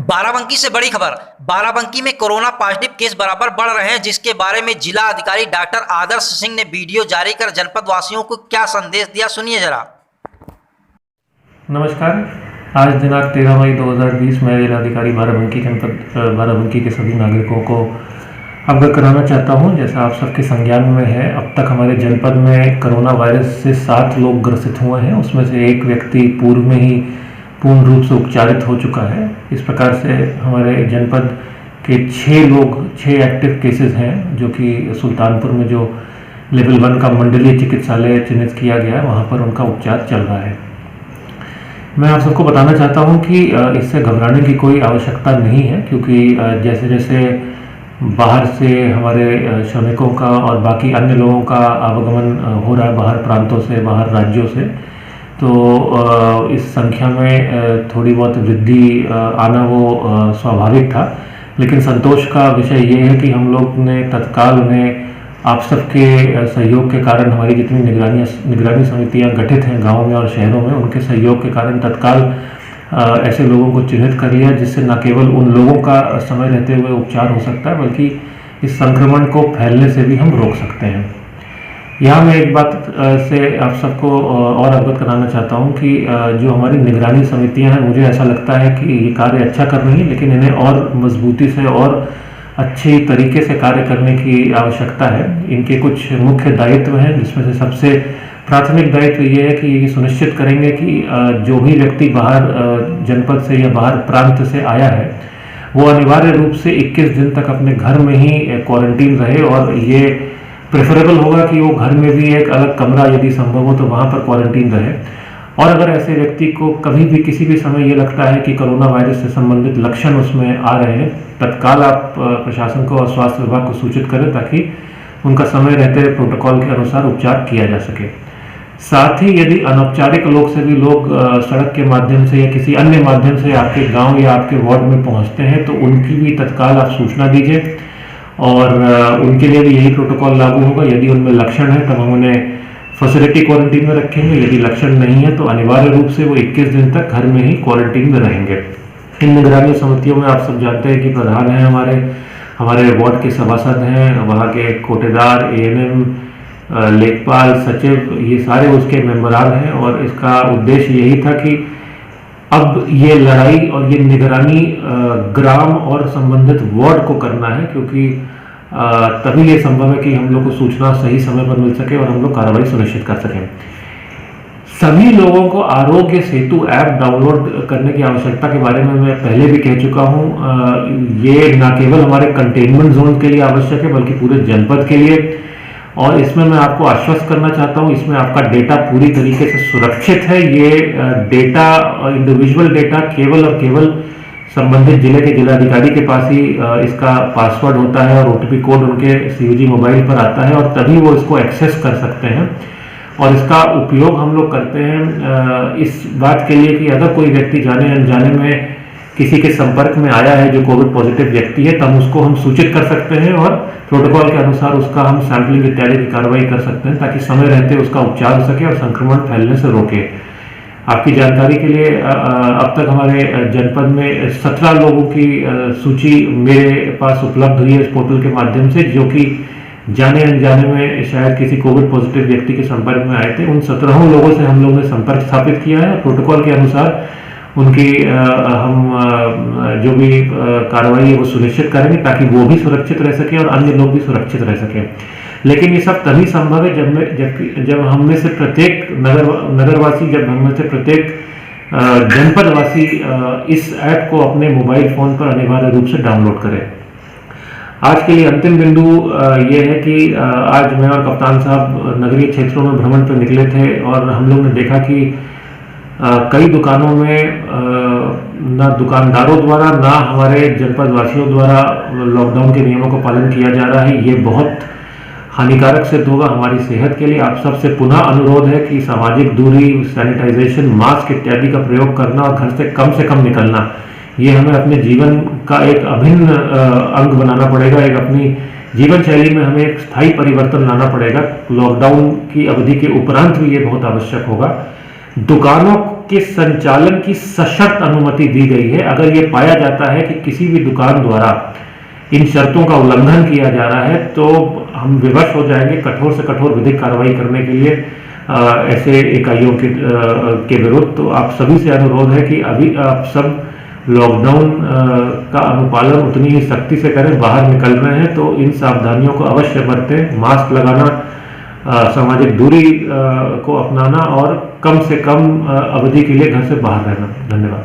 बाराबंकी से बड़ी खबर। बाराबंकी में कोरोना पॉजिटिव केस बराबर बढ़ रहे हैं, जिसके बारे में जिला अधिकारी डॉक्टर आदर्श सिंह ने वीडियो जारी कर जनपद वासियों को क्या संदेश दिया, सुनिए जरा। नमस्कार। आज दिनांक 13 मई 2020 में जिलाधिकारी बाराबंकी जनपद बाराबंकी के सभी नागरिकों को अवगत कराना चाहता हूं। जैसा आप सबके संज्ञान में है, अब तक हमारे जनपद में कोरोना वायरस से 7 लोग ग्रसित हुए हैं। उसमें से एक व्यक्ति पूर्व में ही पूर्ण रूप से उपचारित हो चुका है। इस प्रकार से हमारे जनपद के 6 एक्टिव केसेस हैं, जो कि सुल्तानपुर में जो लेवल 1 का मंडलीय चिकित्सालय चिन्हित किया गया है, वहाँ पर उनका उपचार चल रहा है। मैं आप सबको बताना चाहता हूँ कि इससे घबराने की कोई आवश्यकता नहीं है, क्योंकि जैसे जैसे बाहर से हमारे श्रमिकों का और बाकी अन्य लोगों का आवागमन हो रहा है, बाहर प्रांतों से, बाहर राज्यों से, तो इस संख्या में थोड़ी बहुत वृद्धि आना वो स्वाभाविक था। लेकिन संतोष का विषय ये है कि हम लोग ने तत्काल उन्हें आप सबके सहयोग के कारण, हमारी जितनी निगरानी समितियां गठित हैं गाँव में और शहरों में, उनके सहयोग के कारण तत्काल ऐसे लोगों को चिन्हित कर लिया, जिससे न केवल उन लोगों का समय रहते हुए उपचार हो सकता है, बल्कि इस संक्रमण को फैलने से भी हम रोक सकते हैं। यहाँ मैं एक बात से आप सबको और अवगत कराना चाहता हूँ कि जो हमारी निगरानी समितियाँ हैं, मुझे ऐसा लगता है कि ये कार्य अच्छा कर रही हैं, लेकिन इन्हें और मजबूती से और अच्छी तरीके से कार्य करने की आवश्यकता है। इनके कुछ मुख्य दायित्व हैं, जिसमें से सबसे प्राथमिक दायित्व ये है कि ये सुनिश्चित करेंगे कि जो भी व्यक्ति बाहर जनपद से या बाहर प्रांत से आया है, वो अनिवार्य रूप से 21 दिन तक अपने घर में ही क्वारंटीन रहे, और ये प्रेफरेबल होगा कि वो घर में भी एक अलग कमरा यदि संभव हो तो वहाँ पर क्वारंटीन रहे। और अगर ऐसे व्यक्ति को कभी भी किसी भी समय ये लगता है कि कोरोना वायरस से संबंधित लक्षण उसमें आ रहे हैं, तत्काल आप प्रशासन को और स्वास्थ्य विभाग को सूचित करें, ताकि उनका समय रहते प्रोटोकॉल के अनुसार उपचार किया जा सके। साथ ही यदि अनौपचारिक लोग से भी लोग सड़क के माध्यम से या किसी अन्य माध्यम से आपके गांव या आपके वार्ड में पहुंचते हैं, तो उनकी भी तत्काल आप सूचना दीजिए, और उनके लिए भी यही प्रोटोकॉल लागू होगा। यदि उनमें लक्षण है तब हम उन्हें फैसिलिटी क्वारंटीन में रखेंगे, यदि लक्षण नहीं है तो अनिवार्य रूप से वो 21 दिन तक घर में ही क्वारंटीन में रहेंगे। इन निगरानी समितियों में आप सब जानते हैं कि प्रधान हैं हमारे वार्ड के सभासद हैं, वहाँ के कोटेदार, ANM, लेखपाल, सचिव, ये सारे उसके मेंबरान हैं। और इसका उद्देश्य यही था कि अब ये लड़ाई और ये निगरानी ग्राम और संबंधित वार्ड को करना है, क्योंकि तभी ये संभव है कि हम लोग को सूचना सही समय पर मिल सके और हम लोग कार्रवाई सुनिश्चित कर सकें। सभी लोगों को आरोग्य सेतु ऐप डाउनलोड करने की आवश्यकता के बारे में मैं पहले भी कह चुका हूँ। ये न केवल हमारे कंटेनमेंट जोन के लिए आवश्यक है, बल्कि पूरे जनपद के लिए। और इसमें मैं आपको आश्वस्त करना चाहता हूँ, इसमें आपका डेटा पूरी तरीके से सुरक्षित है। ये डेटा, इंडिविजुअल डेटा, केवल और केवल संबंधित जिले के जिलाधिकारी के पास ही इसका पासवर्ड होता है, और OTP कोड उनके COG मोबाइल पर आता है, और तभी वो इसको एक्सेस कर सकते हैं। और इसका उपयोग हम लोग करते हैं इस बात के लिए कि अगर कोई व्यक्ति जाने अनजाने में किसी के संपर्क में आया है जो कोविड पॉजिटिव व्यक्ति है, तब उसको हम सूचित कर सकते हैं और प्रोटोकॉल के अनुसार उसका हम सैंपलिंग इत्यादि की कार्रवाई कर सकते हैं, ताकि समय रहते उसका उपचार हो सके और संक्रमण फैलने से रोके। आपकी जानकारी के लिए अब तक हमारे जनपद में 17 लोगों की सूची मेरे पास उपलब्ध हुई है इस पोर्टल के माध्यम से, जो कि जाने अनजाने में शायद किसी कोविड पॉजिटिव व्यक्ति के संपर्क में आए थे। उन 17 लोगों से हम लोगों ने संपर्क स्थापित किया है। प्रोटोकॉल के अनुसार उनकी हम जो भी कार्रवाई है वो सुनिश्चित करेंगे, ताकि वो भी सुरक्षित रह सके और अन्य लोग भी सुरक्षित रह सकें। लेकिन ये सब तभी संभव है जब हम में से प्रत्येक नगरवासी, जब हम में से प्रत्येक जनपदवासी इस ऐप को अपने मोबाइल फोन पर अनिवार्य रूप से डाउनलोड करें। आज के लिए अंतिम बिंदु ये है कि आज मैं और कप्तान साहब नगरीय क्षेत्रों में भ्रमण पर निकले थे, और हम लोग ने देखा कि कई दुकानों में ना दुकानदारों द्वारा ना हमारे जनपद वासियों द्वारा लॉकडाउन के नियमों को पालन किया जा रहा है। ये बहुत हानिकारक सिद्ध होगा हमारी सेहत के लिए। आप सबसे पुनः अनुरोध है कि सामाजिक दूरी, सैनिटाइजेशन, मास्क इत्यादि का प्रयोग करना और घर से कम निकलना, ये हमें अपने जीवन का एक अभिन्न अंग बनाना पड़ेगा। एक अपनी जीवन शैली में हमें एक स्थायी परिवर्तन लाना पड़ेगा। लॉकडाउन की अवधि के उपरांत भी ये बहुत आवश्यक होगा। दुकानों के संचालन की सशर्त अनुमति दी गई है। अगर ये पाया जाता है कि किसी भी दुकान द्वारा इन शर्तों का उल्लंघन किया जा रहा है तो हम विवश हो जाएंगे कठोर से कठोर विधिक कार्रवाई करने के लिए ऐसे इकाइयों के विरुद्ध। तो आप सभी से अनुरोध है कि अभी आप सब लॉकडाउन का अनुपालन उतनी ही सख्ती से करें। बाहर निकल रहे हैं तो इन सावधानियों को अवश्य बरतें। मास्क लगाना, सामाजिक दूरी को अपनाना और कम से कम अवधि के लिए घर से बाहर रहना। धन्यवाद।